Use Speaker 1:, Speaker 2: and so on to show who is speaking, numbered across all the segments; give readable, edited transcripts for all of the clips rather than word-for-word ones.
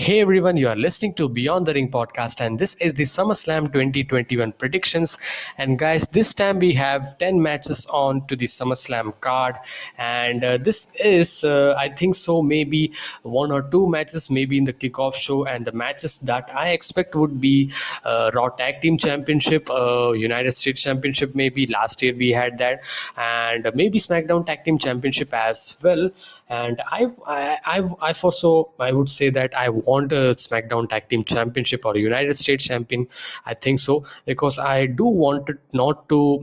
Speaker 1: Hey everyone, you are listening to Beyond the Ring podcast, and this is the SummerSlam 2021 predictions. And guys, this time we have 10 matches on to the SummerSlam card, and this is, I think so, maybe one or two matches, maybe in the kickoff show. And the matches that I expect would be Raw Tag Team Championship, United States Championship, maybe last year we had that, and maybe SmackDown Tag Team Championship as well. And I also I would say that I want a SmackDown Tag Team Championship or United States Champion. I think so because I do want it not to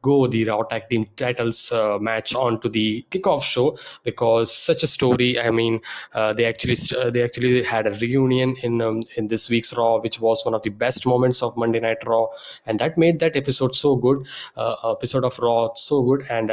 Speaker 1: go the Raw Tag Team titles match onto the kickoff show, because such a story. I mean, they actually had a reunion in this week's Raw, which was one of the best moments of Monday Night Raw, and that made that episode so good, episode of Raw so good. And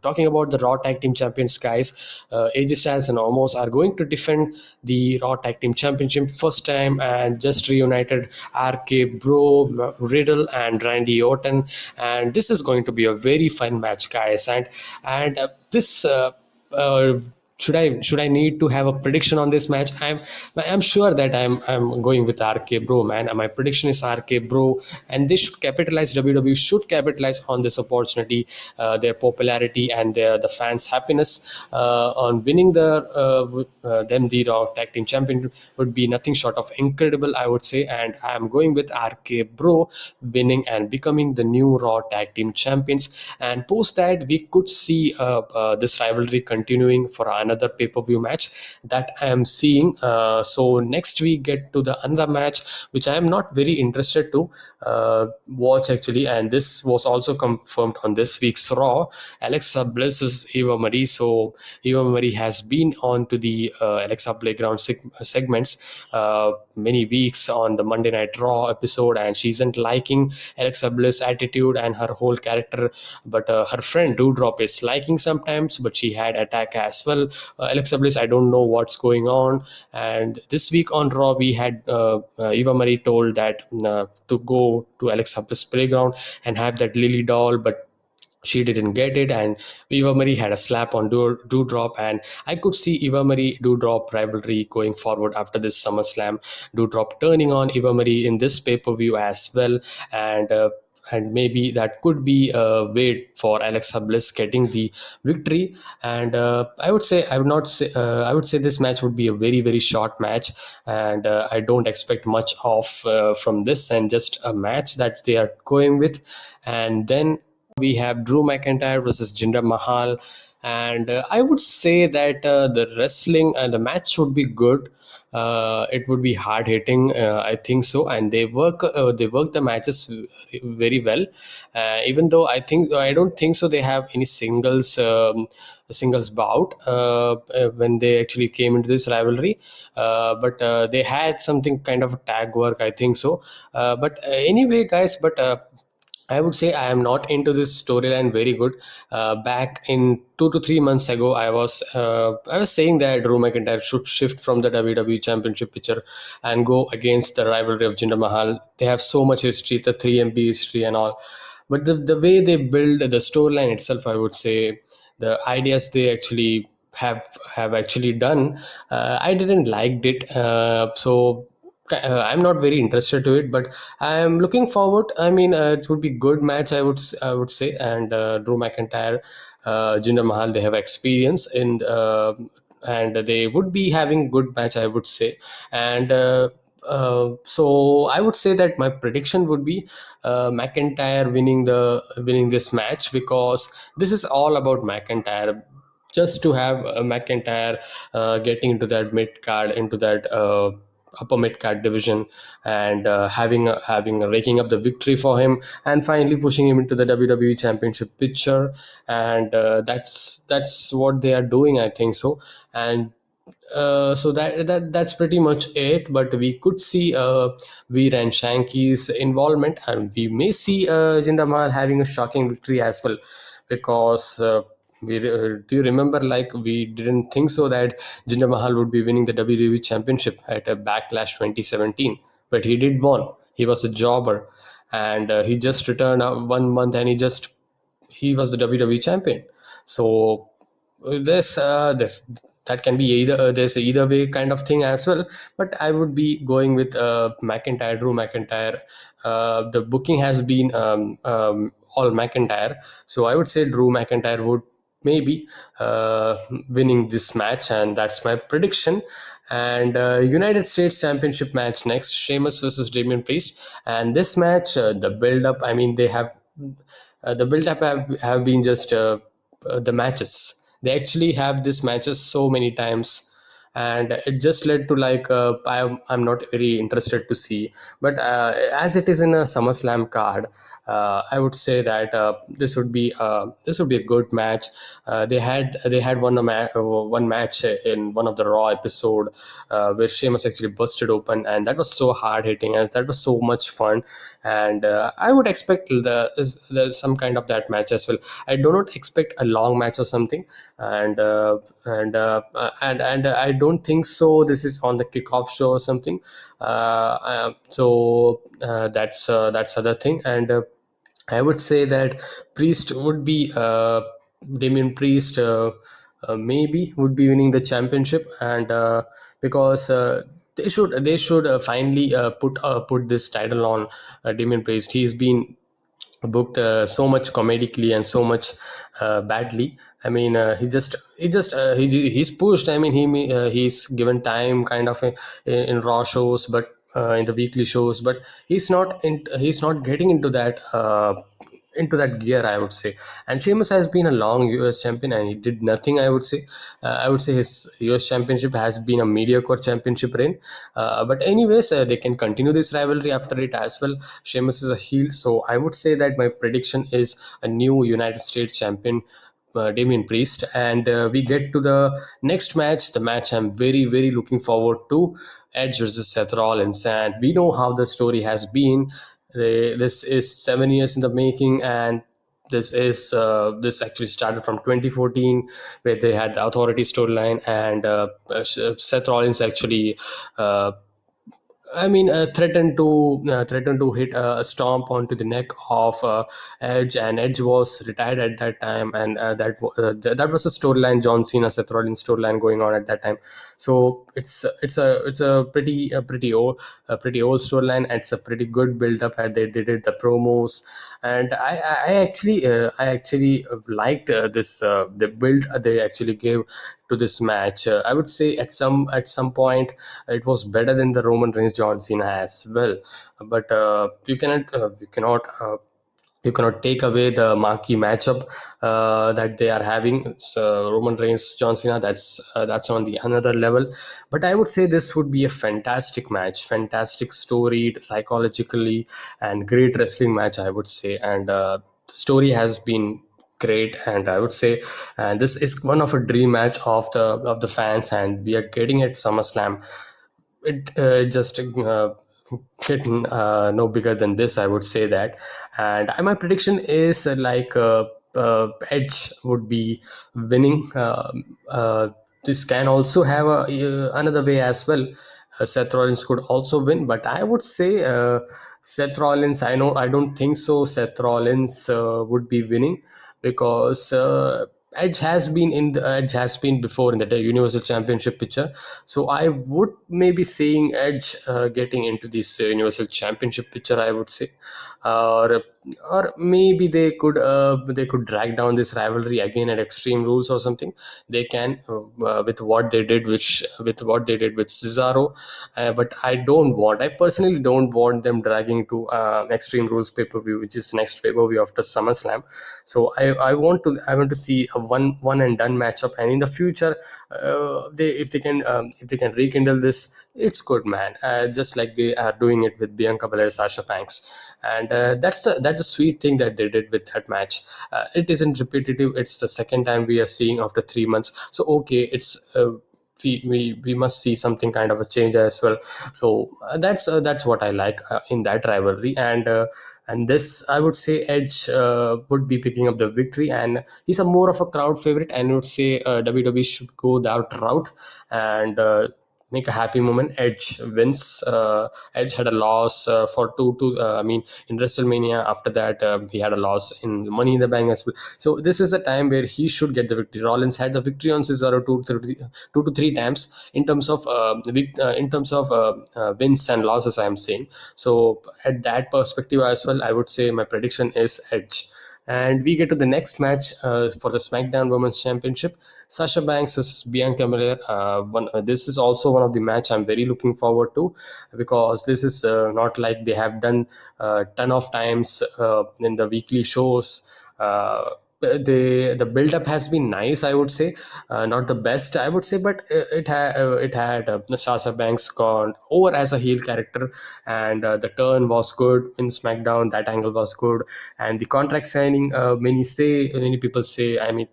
Speaker 1: talking about the Raw Tag Team Champions, guys, AJ Styles and Omos are going to defend the Raw Tag Team Championship first time, and just reunited RK Bro, Riddle, and Randy Orton, and this is going to be a very fun match, guys. And this. Should I need to have a prediction on this match? I'm sure that I'm going with RK Bro, man. My prediction is RK Bro, and they should capitalize. WWE should capitalize on this opportunity, their popularity and the fans' happiness on winning them the Raw Tag Team Champion would be nothing short of incredible, I would say. And I'm going with RK Bro winning and becoming the new Raw Tag Team Champions. And post that, we could see this rivalry continuing for another pay-per-view match that I am seeing. So next we get to the another match which I am not very interested to watch actually, and this was also confirmed on this week's Raw. Alexa Bliss is Eva Marie. So Eva Marie has been on to the Alexa Playground segments many weeks on the Monday Night Raw episode, and she isn't liking Alexa Bliss attitude and her whole character, but her friend Doudrop is liking sometimes, but she had attack as well. Alexa Bliss, I don't know what's going on. And this week on Raw, we had Eva Marie told that to go to Alexa Bliss Playground and have that Lily doll, but she didn't get it, and Eva Marie had a slap on Doudrop, and I could see Eva Marie Doudrop rivalry going forward after this SummerSlam. Doudrop turning on Eva Marie in this pay-per-view as well, and maybe that could be a way for Alexa Bliss getting the victory. And I would say I would say this match would be a very very short match, and I don't expect much of from this, and just a match that they are going with. And then we have Drew McIntyre versus Jinder Mahal, and I would say that the wrestling and the match would be good. It would be hard hitting, I think so, and they work the matches very well. Even though I don't think so they have any singles bout when they actually came into this rivalry, but they had something kind of tag work, I think so. But anyway, guys, but I would say I am not into this storyline very good. Back in 2 to 3 months ago, I was saying that Drew McIntyre should shift from the WWE Championship picture and go against the rivalry of Jinder Mahal. They have so much history, the 3MP history and all. But the way they build the storyline itself, I would say, the ideas they actually have actually done, I didn't liked it. So I'm not very interested to it, but I'm looking forward. I mean, it would be good match, I would say. And Drew McIntyre, Jinder Mahal, they have experience in, and they would be having good match, I would say. And so I would say that my prediction would be McIntyre winning this match, because this is all about McIntyre. Just to have McIntyre getting into that mid card, into that upper mid card division, and having raking up the victory for him, and finally pushing him into the WWE Championship picture. And that's what they are doing, I think so. And so that's pretty much it. But we could see Veer and Shanky's involvement, and we may see Jinder Mahal having a shocking victory as well, because do you remember, like, we didn't think so that Jinder Mahal would be winning the WWE Championship at a Backlash 2017, but he did won. He was a jobber, and he just returned 1 month, and he was the WWE champion. So this that can be either there's either way kind of thing as well. But I would be going with McIntyre, Drew McIntyre. The booking has been all McIntyre, so I would say Drew McIntyre would maybe uh, winning this match, and that's my prediction. And United States Championship match next, Sheamus versus Damian Priest. And this match, the build up, I mean, they have the build up have been just the matches. They actually have these matches so many times, and it just led to like I'm not very interested to see. But as it is in a SummerSlam card, I would say that this would be a good match. They had one match in one of the Raw episode where Sheamus actually busted open, and that was so hard hitting, and that was so much fun. And I would expect the some kind of that match as well. I do not expect a long match or something, and I don't think so. This is on the kickoff show or something. That's other thing. And I would say that Priest would be Damian Priest maybe would be winning the championship, and because they should finally put this title on Damian Priest. He's been booked so much comedically and so much badly. I mean, he's pushed. I mean, he's given time kind of in Raw shows, but in the weekly shows, but he's not getting into that gear, I would say. And Sheamus has been a long US champion and he did nothing, I would say. I would say his US championship has been a mediocre championship reign. But anyways, they can continue this rivalry after it as well. Sheamus is a heel, so I would say that my prediction is a new United States champion, Damian Priest. And we get to the next match, the match I'm very, very looking forward to, Edge versus Seth Rollins. And we know how the story has been. This is 7 years in the making, and this actually started from 2014, where they had the Authority storyline, and Seth Rollins actually threatened to hit a stomp onto the neck of Edge, and Edge was retired at that time, and that was a storyline, John Cena Seth Rollins storyline going on at that time. So it's a pretty old storyline. It's a pretty good build up. They did the promos, and I actually liked this the build they actually gave to this match. I would say at some point it was better than the Roman Reigns John Cena as well. But you cannot take away the marquee matchup that they are having. So Roman Reigns John Cena, that's on the another level. But I would say this would be a fantastic match, fantastic storied psychologically, and great wrestling match, I would say. And the story has been great, and I would say this is one of a dream match of the fans, and we are getting it SummerSlam. It just get no bigger than this, I would say that. And my prediction is Edge would be winning. This can also have another way as well. Seth Rollins could also win, but I would say Seth Rollins. I don't think so. Seth Rollins would be winning, because Edge has been before in the Universal Championship picture. So I would maybe seeing Edge getting into this Universal Championship picture, I would say. Or maybe they could drag down this rivalry again at Extreme Rules or something. They can with what they did with Cesaro. But I personally don't want them dragging to Extreme Rules pay-per-view, which is next pay-per-view after SummerSlam. So I want to see a one and done matchup, and in the future, if they can rekindle this, it's good, man. Just like they are doing it with Bianca Belair, Sasha Banks. And that's a sweet thing that they did with that match. It isn't repetitive. It's the second time we are seeing after 3 months. So okay, it's we must see something kind of a change as well. So that's what I like in that rivalry. And this, I would say, Edge would be picking up the victory, and he's a more of a crowd favorite. And I would say WWE should go that route, and make a happy moment. Edge wins. Edge had a loss for two. I mean, in WrestleMania. After that, he had a loss in Money in the Bank as well. So this is a time where he should get the victory. Rollins had the victory on Cesaro two to three times in terms of wins and losses. I am saying. So at that perspective as well, I would say my prediction is Edge. And we get to the next match for the SmackDown Women's Championship. Sasha Banks versus Bianca Belair. This is also one of the match I'm very looking forward to, because this is not like they have done ton of times in the weekly shows. The build up has been nice, I would say. Not the best, I would say, but it had Sasha Banks gone over as a heel character, and the turn was good in SmackDown. That angle was good, and the contract signing. Many people say. I mean,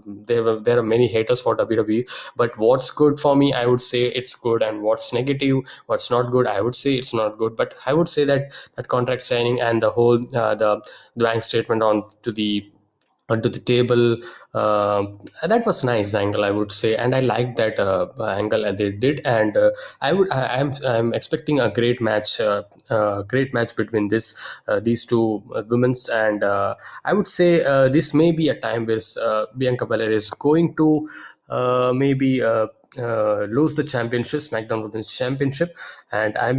Speaker 1: there are many haters for WWE, but what's good for me, I would say it's good, and what's negative, what's not good, I would say it's not good. But I would say that that contract signing and the whole the bank statement on to the onto the table, that was nice angle, I would say, and I liked that angle that they did. And I'm expecting a great match between these two women's. And I would say this may be a time where Bianca Belair is going to maybe lose the championship, SmackDown Women's Championship. And I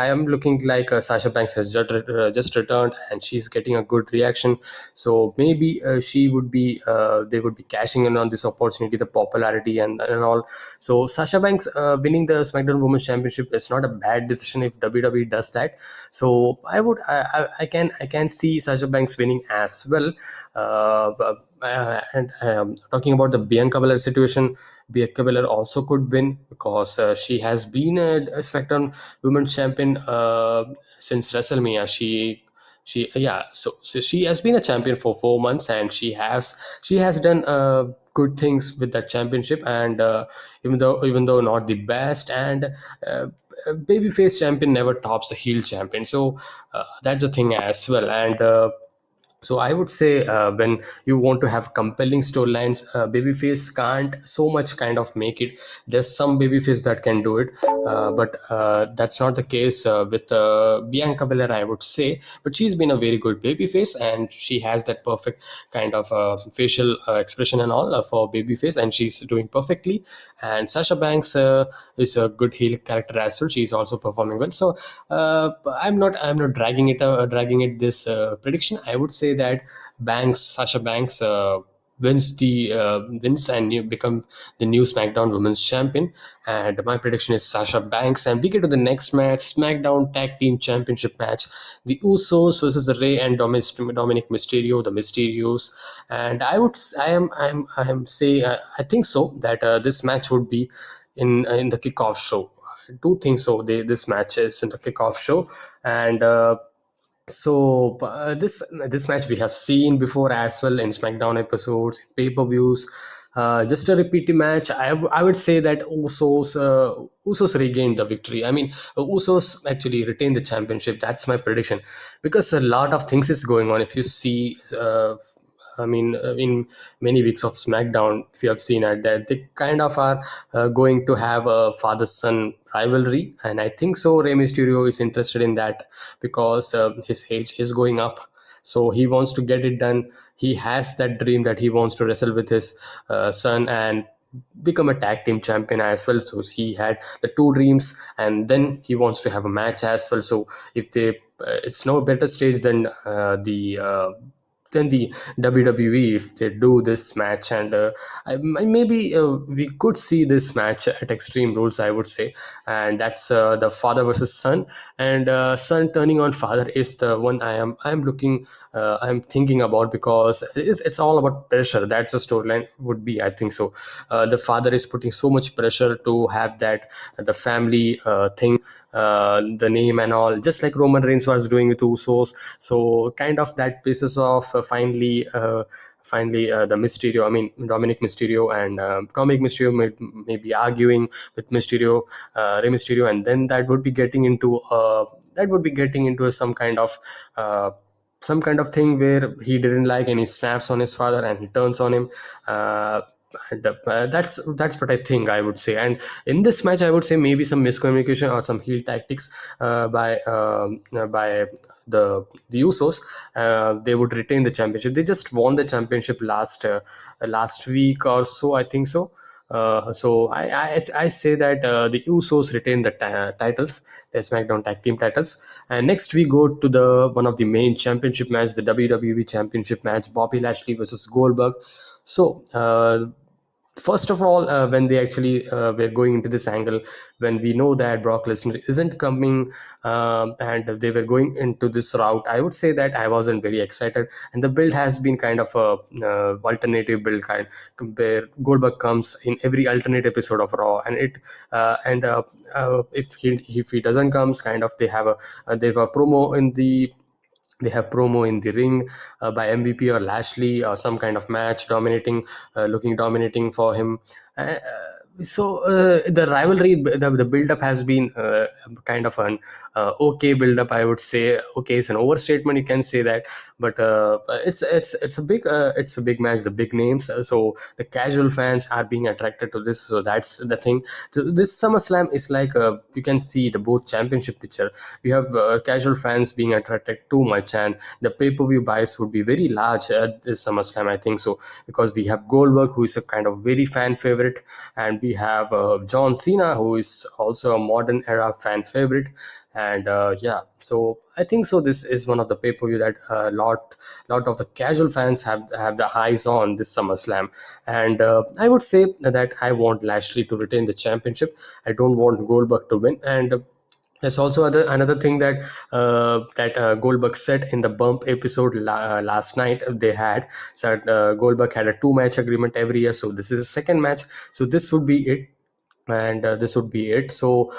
Speaker 1: am looking like Sasha Banks has just returned, and she's getting a good reaction. So maybe she would be they would be cashing in on this opportunity, the popularity and all. So Sasha Banks winning the SmackDown Women's Championship is not a bad decision if WWE does that. So I can see Sasha Banks winning as well. And talking about the Bianca Belair situation, Bianca Belair also could win, because she has been a SmackDown Women's Champion since WrestleMania. So she has been a champion for 4 months, and she has done good things with that championship. And even though not the best, and babyface champion never tops the heel champion. So that's the thing as well. And so I would say when you want to have compelling storylines, babyface can't so much kind of make it. There's some babyface that can do it, but that's not the case with Bianca Belair, I would say. But she's been a very good babyface, and she has that perfect kind of facial expression and all for babyface, and she's doing perfectly. And Sasha Banks is a good heel character as well. She's also performing well. So I'm not dragging it this prediction. I would say that Sasha Banks wins and you become the new SmackDown Women's Champion. And my prediction is Sasha Banks. And we get to the next match, SmackDown Tag Team Championship match, the Usos versus Rey and Dominik Mysterio, the Mysterios. And I am saying I think so that this match would be in the kickoff show. I do think so. This match is in the kickoff show. And this match we have seen before as well in SmackDown episodes, pay-per-views. Just a repeat match. I would say that Usos regained the victory. I mean, Usos actually retained the championship. That's my prediction, because a lot of things is going on. If you see, I mean, in many weeks of SmackDown, if you have seen it, that they kind of are going to have a father-son rivalry, and I think so. Rey Mysterio is interested in that, because his age is going up, so he wants to get it done. He has that dream that he wants to wrestle with his son and become a tag team champion as well. So he had the two dreams, and then he wants to have a match as well. So if they it's no better stage than the WWE if they do this match. And maybe we could see this match at Extreme Rules, I would say. And that's the father versus son, and son turning on father is the one I'm looking I'm thinking about, because it's all about pressure. That's the storyline would be, I think so. The father is putting so much pressure to have that the family thing, the name and all, just like Roman Reigns was doing with Usos. So kind of that basis of finally the Mysterio, I mean Dominic Mysterio, and Dominic Mysterio may be arguing with Mysterio, Rey Mysterio, and then that would be getting into uh, some kind of thing where he didn't like, and he snaps on his father and he turns on him. That's what I think, I would say. And in this match, I would say maybe some miscommunication or some heel tactics by the Usos. They would retain the championship. They just won the championship last week or so, I think so. So I say that the Usos retain the titles, the SmackDown tag team titles. And next we go to the one of the main championship match, the WWE Championship match, Bobby Lashley versus Goldberg. So first of all, when they actually were going into this angle, when we know that Brock Lesnar isn't coming, and they were going into this route, I would say that I wasn't very excited. And the build has been kind of a alternative build kind, where Goldberg comes in every alternate episode of Raw, and if he doesn't comes, kind of they have a promo in the they have promo in the ring by MVP or Lashley, or some kind of match looking dominating for him. The rivalry, the build up has been kind of an okay build up, I would say. Okay, it's an overstatement, you can say that, but it's a big match, the big names. So the casual fans are being attracted to this. So that's the thing. So this SummerSlam is like you can see the both championship picture. We have casual fans being attracted too much, and the pay-per-view buys would be very large at this SummerSlam, I think so, because we have Goldberg, who is a kind of very fan favorite, and we have John Cena, who is also a modern era fan favorite. And yeah, so I think so this is one of the pay-per-view that a lot of the casual fans have the eyes on this SummerSlam. And I would say that I want Lashley to retain the championship. I don't want Goldberg to win. And there's also another thing that Goldberg said in the Bump episode last night. They had said Goldberg had a 2 match agreement every year, so this is a second match. So this would be it, and this would be it. So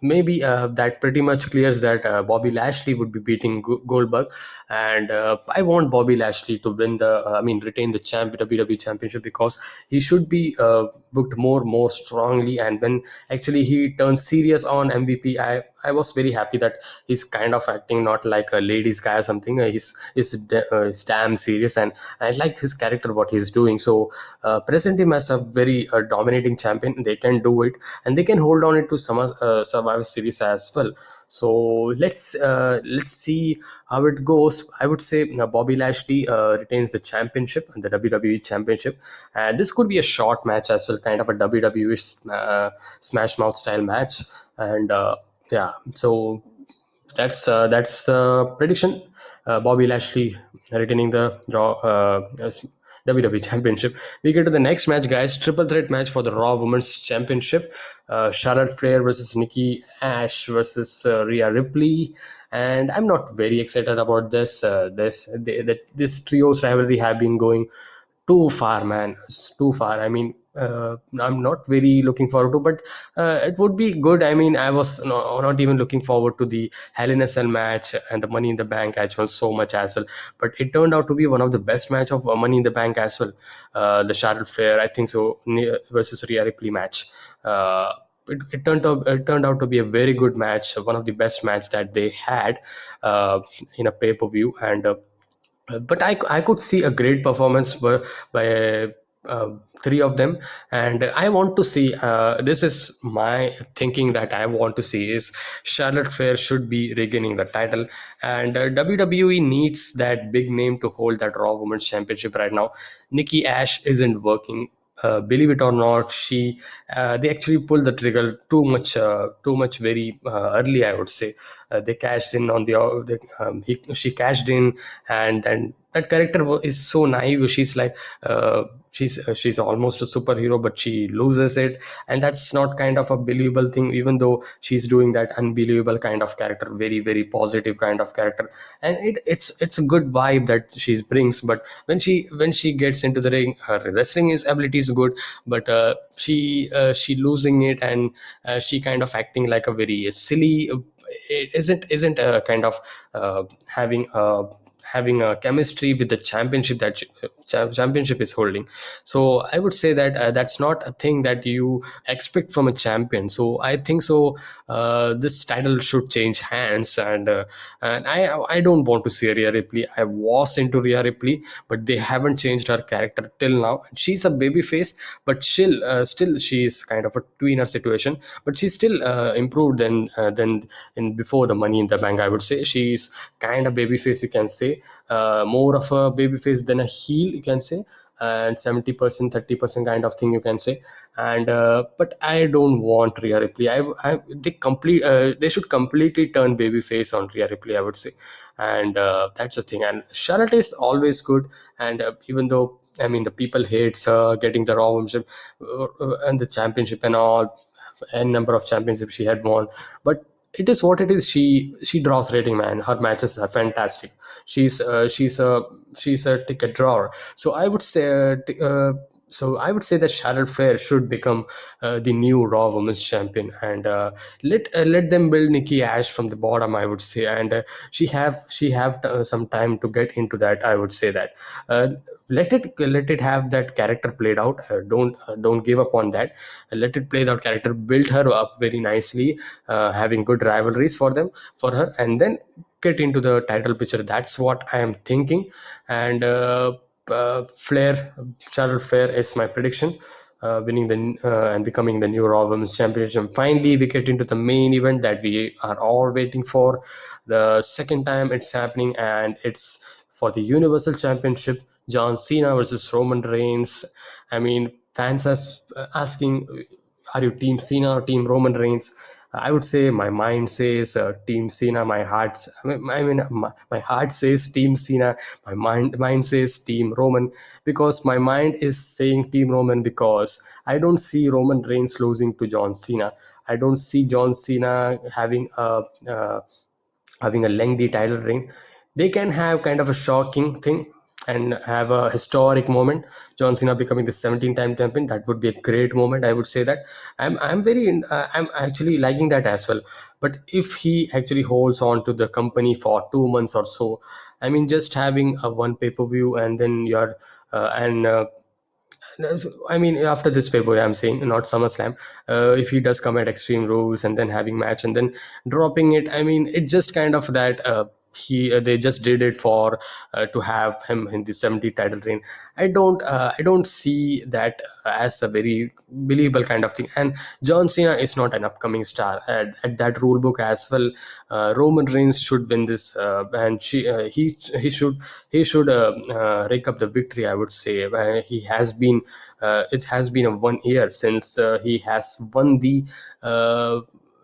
Speaker 1: maybe that pretty much clears that Bobby Lashley would be beating Goldberg. And I want Bobby Lashley to win retain the WWE championship, because he should be booked more strongly. And when actually he turns serious on MVP, I was very happy that he's kind of acting not like a ladies guy or something. He's damn serious, and I like his character, what he's doing. So present him as a very dominating champion. They can do it, and they can hold on it to some Survivor Series as well. So let's see how it goes. I would say Bobby Lashley retains the championship, the WWE championship, and this could be a short match as well, kind of a WWE Smash Mouth style match. And yeah, so that's the prediction. Bobby Lashley retaining the WWE Championship. We get to the next match, guys. Triple threat match for the Raw Women's Championship. Charlotte Flair versus Nikki, A.S.H versus Rhea Ripley. And I'm not very excited about this. This trios rivalry have been going too far, man. It's too far. I mean, I'm not very looking forward to, but it would be good. I mean, I was not even looking forward to the Hell in a Cell match and the Money in the Bank as well, so much as well. But it turned out to be one of the best match of Money in the Bank as well. The Charlotte Flair, I think so, versus Rhea Ripley match. It turned out to be a very good match, one of the best match that they had in a pay-per-view. And but I could see a great performance by three of them. And I want to see, this is my thinking that I want to see, is Charlotte Flair should be regaining the title. And WWE needs that big name to hold that Raw Women's Championship right now. Nikki A.S.H isn't working. Believe it or not, they actually pulled the trigger too much very early, I would say. They cashed in on she cashed in, and then that character is so naive. She's like she's almost a superhero, but she loses it, and that's not kind of a believable thing, even though she's doing that unbelievable kind of character, very very positive kind of character. And it's a good vibe that she brings. But when she gets into the ring, her wrestling ability is good, but she losing it, and she kind of acting like a very silly, it isn't kind of having having a chemistry with the championship that championship is holding. So I would say that that's not a thing that you expect from a champion. So I think so. This title should change hands, and I don't want to see Rhea Ripley. I was into Rhea Ripley, but they haven't changed her character till now. She's a baby face, but still she's kind of a tweener situation. But she's still improved than in before the Money in the Bank. I would say she's kind of baby face. You can say more of a baby face than a heel. You can say. And 70%, 30% kind of thing you can say. And but I don't want Rhea Ripley. They should completely turn babyface on Rhea Ripley, I would say. And that's the thing. And Charlotte is always good. And even though, I mean, the people hates her getting the Raw Women's and the championship and all, n number of championships she had won, but it is what it is. She draws rating, man. Her matches are fantastic. She's a ticket drawer. So I would say that Charlotte Flair should become the new Raw Women's Champion, and let them build Nikki A.S.H from the bottom, I would say. And she have some time to get into that, I would say that. Let it have that character played out. Don't give up on that. Let it play that character, build her up very nicely, having good rivalries for her, and then get into the title picture. That's what I am thinking. And Flair, Charlotte Flair is my prediction, winning and becoming the new Raw Women's Championship. Finally, we get into the main event that we are all waiting for. The second time it's happening, and it's for the Universal Championship. John Cena versus Roman Reigns. I mean, fans are asking, are you Team Cena or Team Roman Reigns? I would say my mind says Team Cena. My heart says Team Cena. My mind says Team Roman, because my mind is saying Team Roman, because I don't see Roman Reigns losing to John Cena. I don't see John Cena having a lengthy title reign. They can have kind of a shocking thing and have a historic moment. John Cena becoming the 17-time champion, that would be a great moment. I would say that I'm actually liking that as well. But if he actually holds on to the company for 2 months or so, I mean, just having a one pay-per-view and then you're and I mean, after this pay-per-view, I'm saying, not SummerSlam. If he does come at Extreme Rules and then having match and then dropping it, I mean, it just kind of that they just did it for to have him in the 70 title reign. I don't see that as a very believable kind of thing. And John Cena is not an upcoming star at that rule book as well. Roman Reigns should win this, and he should rake up the victory, I would say. It has been a 1 year since he has won the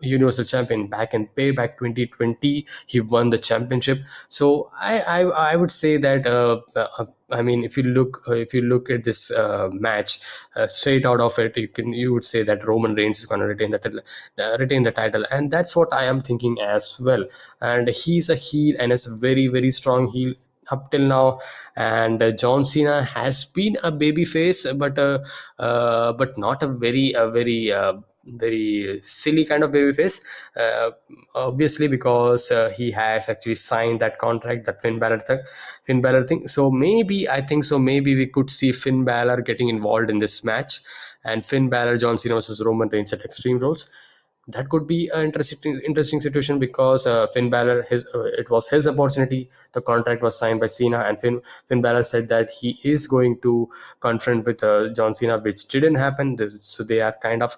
Speaker 1: Universal Champion. Back in Payback 2020, he won the championship. So I would say that I mean, if you look at this match straight out of it, you would say that Roman Reigns is going to retain the title, and that's what I am thinking as well. And he's a heel, and is a very very strong heel up till now. And John Cena has been a baby face, but not a very silly kind of baby face. Obviously, because he has actually signed that contract, that Finn Balor thing. So maybe, I think so, maybe we could see Finn Balor getting involved in this match, and Finn Balor, John Cena versus Roman Reigns at Extreme Rules. That could be an interesting situation, because Finn Balor, it was his opportunity. The contract was signed by Cena, and Finn Balor said that he is going to confront with John Cena, which didn't happen. So they are kind of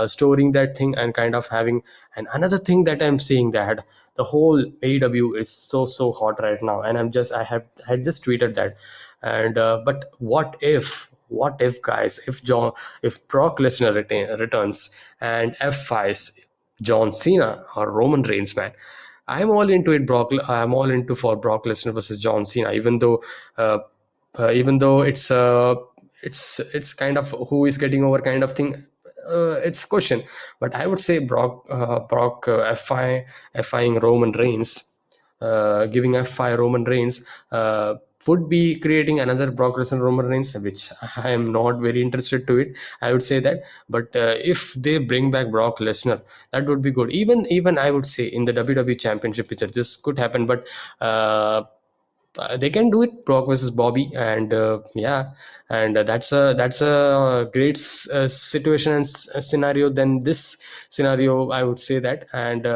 Speaker 1: storing that thing and kind of having. And another thing that I'm seeing, that the whole AEW is so hot right now, and I had just tweeted that. And but what if, guys, if Brock Lesnar returns and F5s John Cena or Roman Reigns, man, I'm all into it. I'm all into for Brock Lesnar versus John Cena, uh, even though it's kind of who is getting over kind of thing. It's a question, but I would say Brock FIing Roman Reigns, giving F5 Roman Reigns, would be creating another Brock Lesnar Roman Reigns, which I am not very interested to it. I would say that, but if they bring back Brock Lesnar, that would be good. Even I would say in the WWE Championship picture, this could happen. But they can do it. Brock versus Bobby, and yeah, and that's a great situation and scenario. Then this scenario, I would say that, and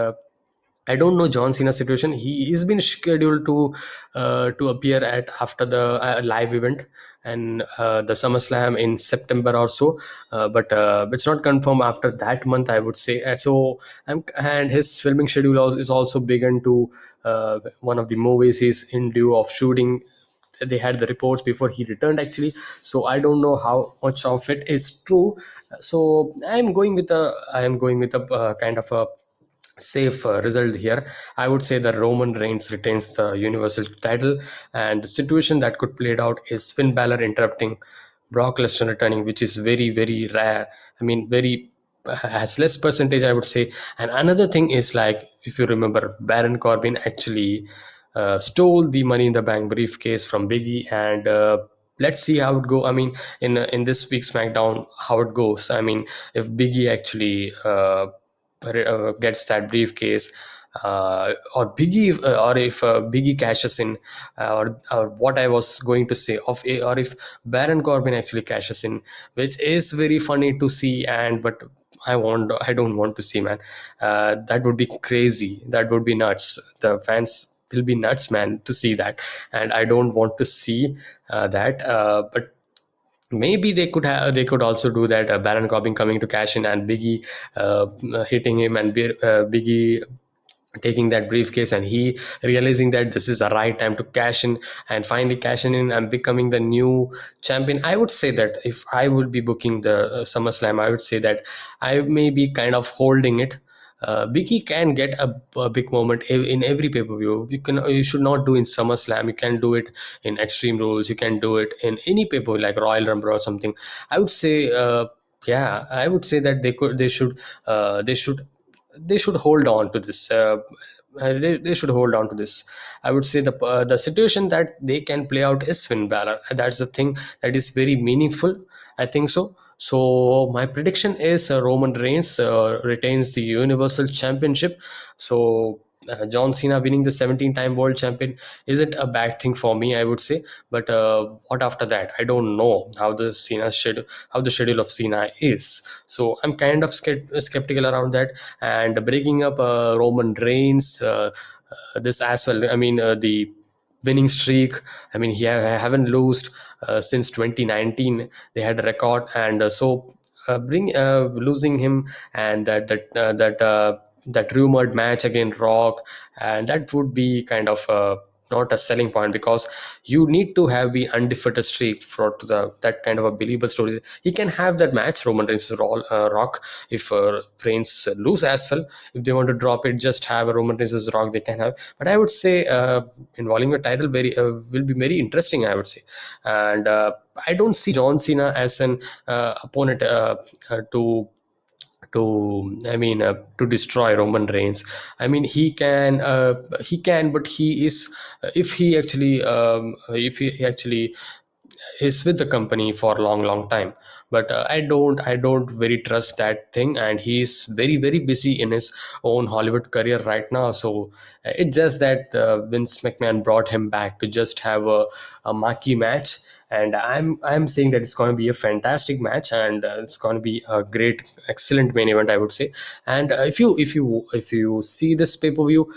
Speaker 1: I don't know John Cena's situation. He is been scheduled to appear at after the live event and the SummerSlam in September or so, but it's not confirmed after that month, I would say. And his filming schedule is also begun to one of the movies he's in due of shooting. They had the reports before he returned actually, so I don't know how much of it is true. So I am going with a kind of a safe result here. I would say that Roman Reigns retains the Universal title, and the situation that could play it out is Finn Balor interrupting Brock Lesnar returning, which is very, very rare. I mean, very has less percentage, I would say. And another thing is like, if you remember, Baron Corbin actually stole the Money in the Bank briefcase from Biggie, and let's see how it go. I mean, in this week's SmackDown, how it goes. I mean, if Biggie actually gets that briefcase, or Biggie, or if Biggie cashes in, or what I was going to say, or if Baron Corbin actually cashes in, which is very funny to see, and but I don't want to see, man. That would be crazy. That would be nuts. The fans will be nuts, man, to see that, and I don't want to see that. But maybe they could also do that. Baron Corbin coming to cash in and Biggie hitting him, and Biggie taking that briefcase, and he realizing that this is the right time to cash in, and finally cashing in and becoming the new champion. I would say that if I would be booking the SummerSlam, I would say that I may be kind of holding it. Biggie can get a big moment in every pay-per-view. You should not do in SummerSlam. You can do it in Extreme Rules. You can do it in any pay-per-view like Royal Rumble or something. I would say, yeah, I would say that they should hold on to this. They should hold on to this. I would say the situation that they can play out is Finn Balor. That's the thing that is very meaningful. I think so. So my prediction is Roman Reigns retains the Universal Championship. So John Cena winning the 17-time world champion isn't a bad thing for me, I would say. But what after that? I don't know how the schedule of Cena is. So I'm kind of skeptical around that. And breaking up Roman Reigns, this as well. I mean, the winning streak. I mean, he haven't lost since 2019. They had a record, and so bring losing him, and that rumored match against Rock, and that would be kind of not a selling point, because you need to have the undefeated streak for to the that kind of a believable story. He can have that match, Roman Reigns Rock, if Reigns lose as well. If they want to drop it, just have a Roman Reigns Rock, they can have. But I would say involving a title very will be very interesting, I would say. And I don't see John Cena as an opponent to destroy Roman Reigns. I mean, he can, but he is if he actually is with the company for a long, long time. But I don't very trust that thing, and he's very, very busy in his own Hollywood career right now. So it's just that Vince McMahon brought him back to just have a marquee match, and I'm saying that it's going to be a fantastic match, and it's going to be a great, excellent main event, I would say. And if you see this pay-per-view,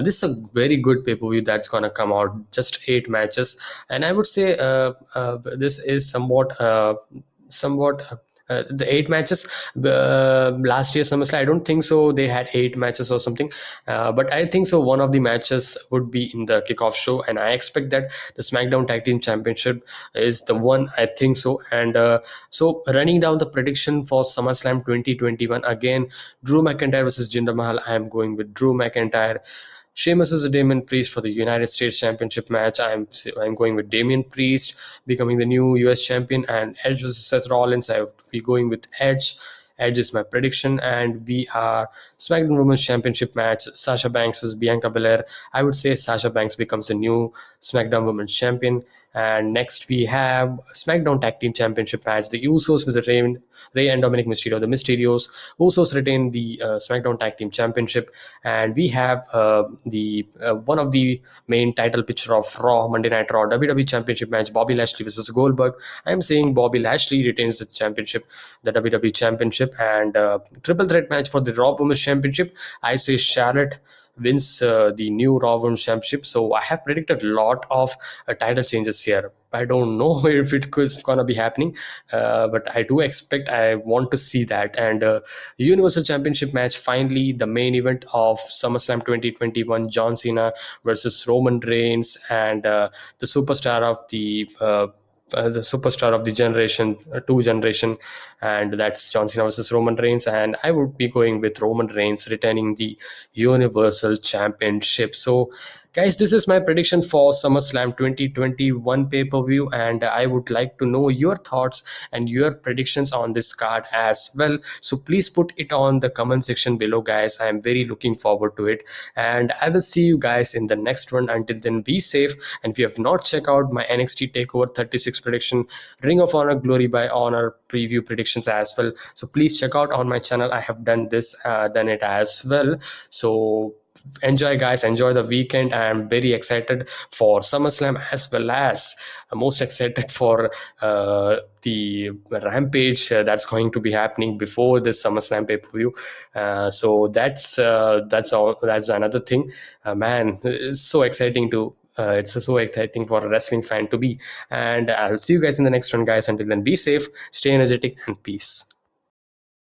Speaker 1: this is a very good pay-per-view that's going to come out, just 8 matches. And I would say this is somewhat the 8 matches last year SummerSlam. I don't think so they had 8 matches or something, but I think so one of the matches would be in the kickoff show, and I expect that the SmackDown Tag Team Championship is the one, I think so. And so running down the prediction for SummerSlam 2021, again, Drew McIntyre versus Jinder Mahal. I am going with Drew McIntyre. Sheamus is a Damian Priest for the United States Championship match. I'm going with Damian Priest becoming the new US champion, and Edge versus Seth Rollins. I would be going with Edge. Edge is my prediction, and we are SmackDown Women's Championship match. Sasha Banks versus Bianca Belair. I would say Sasha Banks becomes the new SmackDown Women's Champion. And next we have SmackDown Tag Team Championship match. The Usos visit Rey and Dominik Mysterio. The Mysterios Usos retain the SmackDown Tag Team Championship, and we have the one of the main title picture of Raw, Monday Night Raw, WWE Championship match. Bobby Lashley versus Goldberg. I am saying Bobby Lashley retains the championship, the WWE Championship, and triple threat match for the Raw Women's Championship. I say Charlotte wins the new Raw Women's Championship. So I have predicted a lot of title changes here. I don't know if it is gonna be happening, but I do expect. I want to see that. And Universal Championship match, finally the main event of SummerSlam 2021: John Cena versus Roman Reigns, and the superstar of the generation, two generation, and that's John Cena versus Roman Reigns. And I would be going with Roman Reigns retaining the Universal Championship. So, guys, this is my prediction for SummerSlam 2021 pay-per-view, and I would like to know your thoughts and your predictions on this card as well. So please put it on the comment section below, guys. I am very looking forward to it, and I will see you guys in the next one. Until then, be safe, and if you have not checked out my NXT Takeover 36 prediction, Ring of Honor Glory by Honor preview predictions as well, so please check out on my channel. I have done it as well. So enjoy, guys, enjoy the weekend. I am very excited for SummerSlam, as well as most excited for the Rampage that's going to be happening before this SummerSlam pay-per-view. So that's all. That's another thing. Man, it's so exciting to it's so exciting for a wrestling fan to be. And I'll see you guys in the next one, guys. Until then, be safe, stay energetic, and peace.